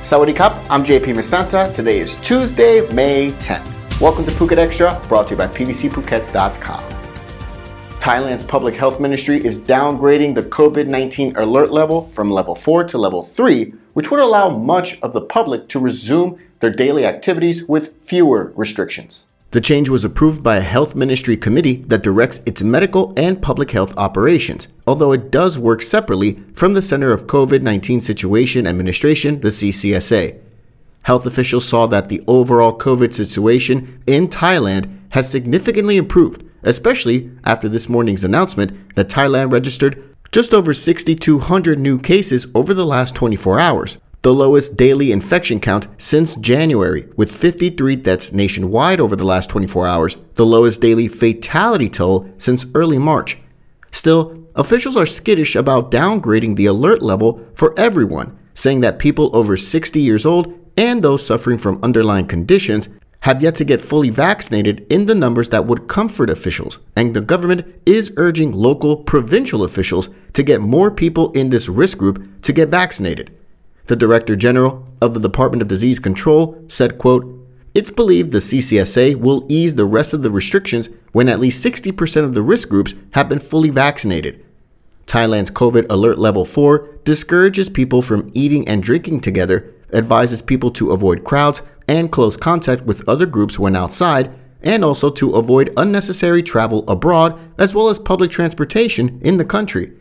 Sawadee Krap, I'm JP Mestanza. Today is Tuesday, May 10th. Welcome to Phuket Extra, brought to you by pvcphukets.com. Thailand's Public Health Ministry is downgrading the COVID-19 alert level from level 4 to level 3, which would allow much of the public to resume their daily activities with fewer restrictions. The change was approved by a health ministry committee that directs its medical and public health operations, although it does work separately from the Center of COVID-19 Situation Administration, the CCSA. Health officials saw that the overall COVID situation in Thailand has significantly improved, especially after this morning's announcement that Thailand registered just over 6,200 new cases over the last 24 hours. The lowest daily infection count since January, with 53 deaths nationwide over the last 24 hours, the lowest daily fatality toll since early March. Still, officials are skittish about downgrading the alert level for everyone, saying that people over 60 years old and those suffering from underlying conditions have yet to get fully vaccinated in the numbers that would comfort officials, and the government is urging local provincial officials to get more people in this risk group to get vaccinated. The Director General of the Department of Disease Control said, quote, "It's believed the CCSA will ease the rest of the restrictions when at least 60% of the risk groups have been fully vaccinated." Thailand's COVID Alert Level 4 discourages people from eating and drinking together, advises people to avoid crowds and close contact with other groups when outside, and also to avoid unnecessary travel abroad as well as public transportation in the country.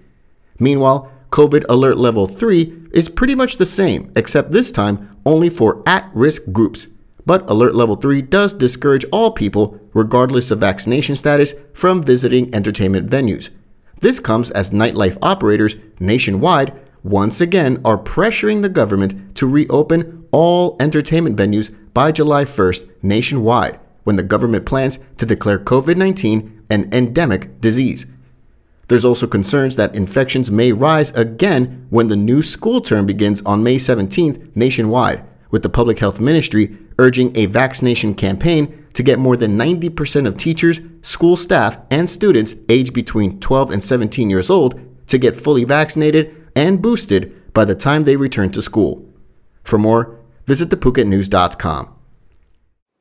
Meanwhile, COVID Alert Level 3 is pretty much the same, except this time only for at-risk groups. But Alert Level 3 does discourage all people, regardless of vaccination status, from visiting entertainment venues. This comes as nightlife operators nationwide once again are pressuring the government to reopen all entertainment venues by July 1st nationwide, when the government plans to declare COVID-19 an endemic disease. There's also concerns that infections may rise again when the new school term begins on May 17th nationwide, with the Public Health Ministry urging a vaccination campaign to get more than 90% of teachers, school staff, and students aged between 12 and 17 years old to get fully vaccinated and boosted by the time they return to school. For more, visit thephuket.news.com.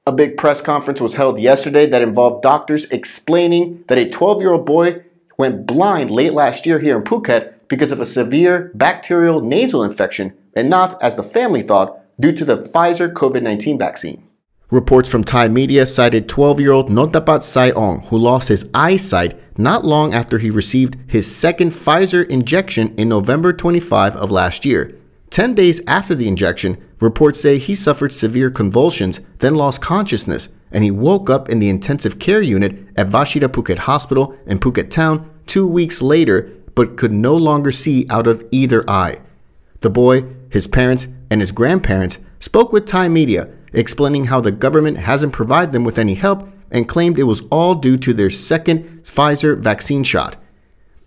A big press conference was held yesterday that involved doctors explaining that a 12-year-old boy went blind late last year here in Phuket because of a severe bacterial nasal infection and not, as the family thought, due to the Pfizer COVID-19 vaccine. Reports from Thai media cited 12-year-old Nontapat Saiong, who lost his eyesight not long after he received his second Pfizer injection in November 25 of last year. 10 days after the injection, reports say he suffered severe convulsions, then lost consciousness, and he woke up in the intensive care unit at Vashida Phuket Hospital in Phuket Town 2 weeks later, but could no longer see out of either eye. The boy, his parents, and his grandparents spoke with Thai media, explaining how the government hasn't provided them with any help and claimed it was all due to their second Pfizer vaccine shot.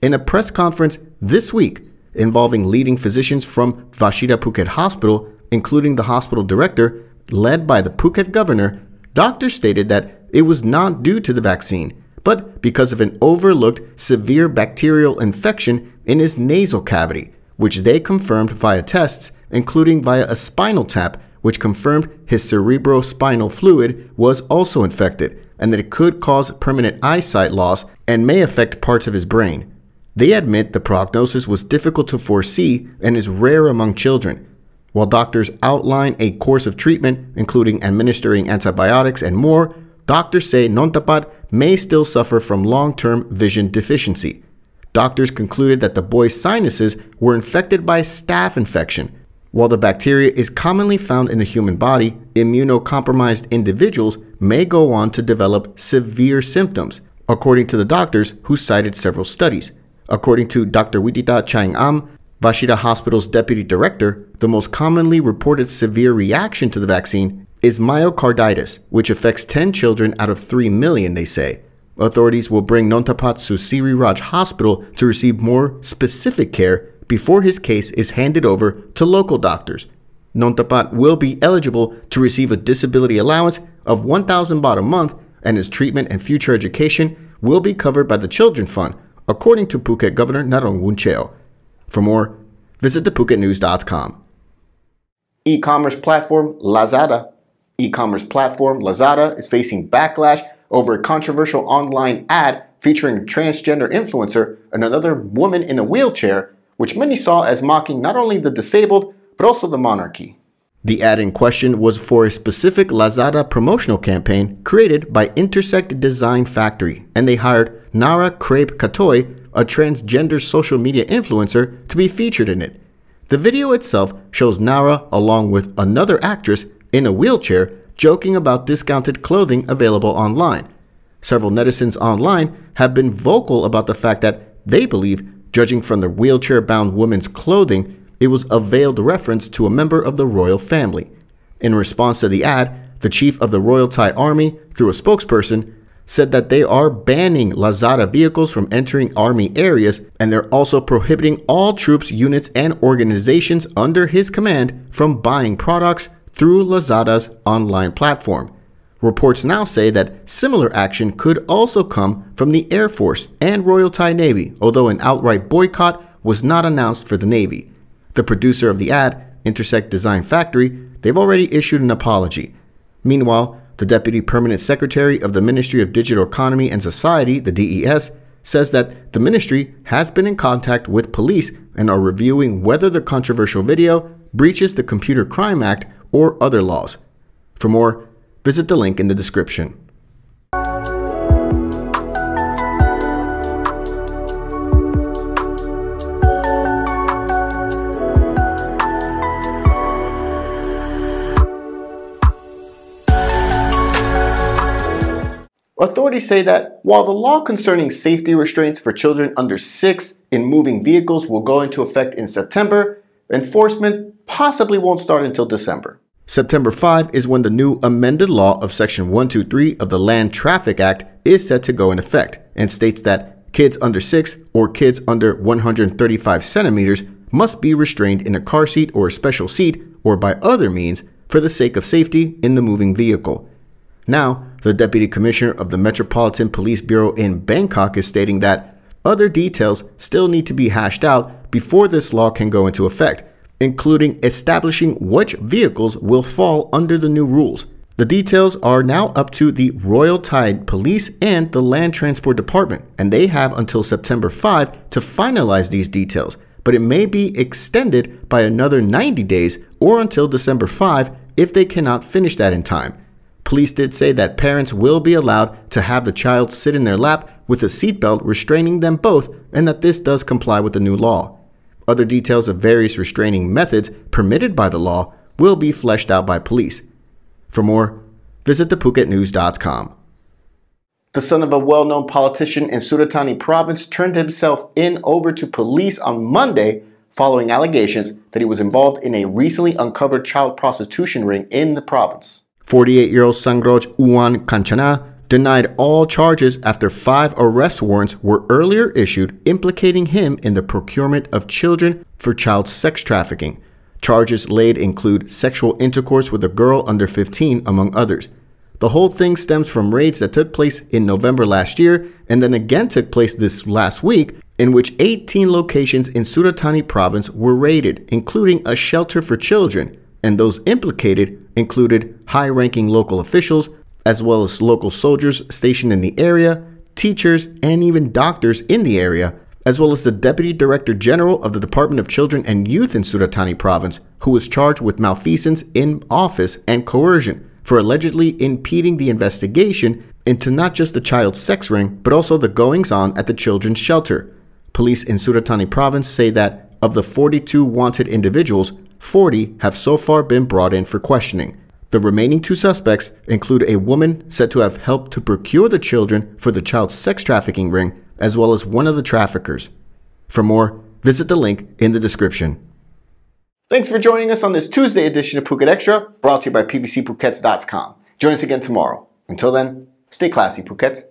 In a press conference this week involving leading physicians from Vashida Phuket Hospital, including the hospital director, led by the Phuket governor, doctors stated that it was not due to the vaccine, but because of an overlooked severe bacterial infection in his nasal cavity, which they confirmed via tests, including via a spinal tap, which confirmed his cerebrospinal fluid was also infected, and that it could cause permanent eyesight loss and may affect parts of his brain. They admit the prognosis was difficult to foresee and is rare among children. While doctors outline a course of treatment, including administering antibiotics and more, doctors say Nontapat may still suffer from long-term vision deficiency. Doctors concluded that the boy's sinuses were infected by staph infection. While the bacteria is commonly found in the human body, immunocompromised individuals may go on to develop severe symptoms, according to the doctors who cited several studies. According to Dr. Witita Chang-am, Vashida Hospital's deputy director, the most commonly reported severe reaction to the vaccine is myocarditis, which affects 10 children out of 3 million, they say. Authorities will bring Nontapat to Siri Raj Hospital to receive more specific care before his case is handed over to local doctors. Nontapat will be eligible to receive a disability allowance of 1,000 baht a month, and his treatment and future education will be covered by the Children Fund, according to Phuket Governor Narong Wuncheo. For more, visit thephuket.news.com. E-commerce platform Lazada. E-commerce platform Lazada is facing backlash over a controversial online ad featuring a transgender influencer and another woman in a wheelchair, which many saw as mocking not only the disabled, but also the monarchy. The ad in question was for a specific Lazada promotional campaign created by Intersect Design Factory, and they hired Nara Crepe Katoy, a transgender social media influencer, to be featured in it. The video itself shows Nara along with another actress in a wheelchair joking about discounted clothing available online. Several netizens online have been vocal about the fact that they believe, judging from the wheelchair-bound woman's clothing, it was a veiled reference to a member of the royal family. In response to the ad, the chief of the Royal Thai Army, through a spokesperson, said that they are banning Lazada vehicles from entering army areas, and they're also prohibiting all troops, units, and organizations under his command from buying products through Lazada's online platform. Reports now say that similar action could also come from the Air Force and Royal Thai Navy, although an outright boycott was not announced for the Navy. The producer of the ad, Intersect Design Factory, they've already issued an apology. Meanwhile, the Deputy Permanent Secretary of the Ministry of Digital Economy and Society, the DES, says that the ministry has been in contact with police and are reviewing whether the controversial video breaches the Computer Crime Act or other laws. For more, visit the link in the description. Authorities say that while the law concerning safety restraints for children under 6 in moving vehicles will go into effect in September, enforcement possibly won't start until December. September 5 is when the new amended law of Section 123 of the Land Traffic Act is set to go in effect, and states that kids under 6 or kids under 135 centimeters must be restrained in a car seat or a special seat or by other means for the sake of safety in the moving vehicle. Now, the Deputy Commissioner of the Metropolitan Police Bureau in Bangkok is stating that other details still need to be hashed out before this law can go into effect, including establishing which vehicles will fall under the new rules. The details are now up to the Royal Thai Police and the Land Transport Department, and they have until September 5 to finalize these details, but it may be extended by another 90 days or until December 5 if they cannot finish that in time. Police did say that parents will be allowed to have the child sit in their lap with a seatbelt restraining them both, and that this does comply with the new law. Other details of various restraining methods permitted by the law will be fleshed out by police. For more, visit thephuket.news.com. The son of a well-known politician in Southern Thailand province turned himself in over to police on Monday following allegations that he was involved in a recently uncovered child prostitution ring in the province. 48-year-old Sangroj Uwan Kanchana denied all charges after 5 arrest warrants were earlier issued implicating him in the procurement of children for child sex trafficking. Charges laid include sexual intercourse with a girl under 15, among others. The whole thing stems from raids that took place in November last year and then again took place this last week, in which 18 locations in Southern Thailand province were raided, including a shelter for children, and those implicated included high-ranking local officials, as well as local soldiers stationed in the area, teachers, and even doctors in the area, as well as the Deputy Director General of the Department of Children and Youth in Southern Thailand province, who was charged with malfeasance in office and coercion for allegedly impeding the investigation into not just the child sex ring, but also the goings-on at the children's shelter. Police in Southern Thailand province say that of the 42 wanted individuals, 40 have so far been brought in for questioning. The remaining 2 suspects include a woman said to have helped to procure the children for the child sex trafficking ring, as well as one of the traffickers. For more, visit the link in the description. Thanks for joining us on this Tuesday edition of Phuket Extra, brought to you by PVCPhuket.com. Join us again tomorrow. Until then, stay classy, Phuket.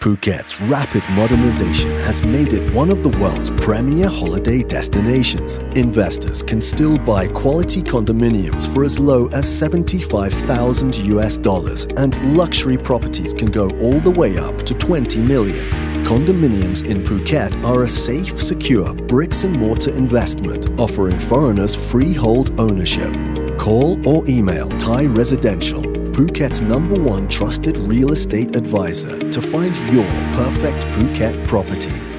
Phuket's rapid modernization has made it one of the world's premier holiday destinations. Investors can still buy quality condominiums for as low as $75,000 US, and luxury properties can go all the way up to $20 million. condominiums in Phuket are a safe, secure bricks-and-mortar investment offering foreigners freehold ownership. Call or email Thai Residential, Phuket's #1 trusted real estate advisor, to find your perfect Phuket property.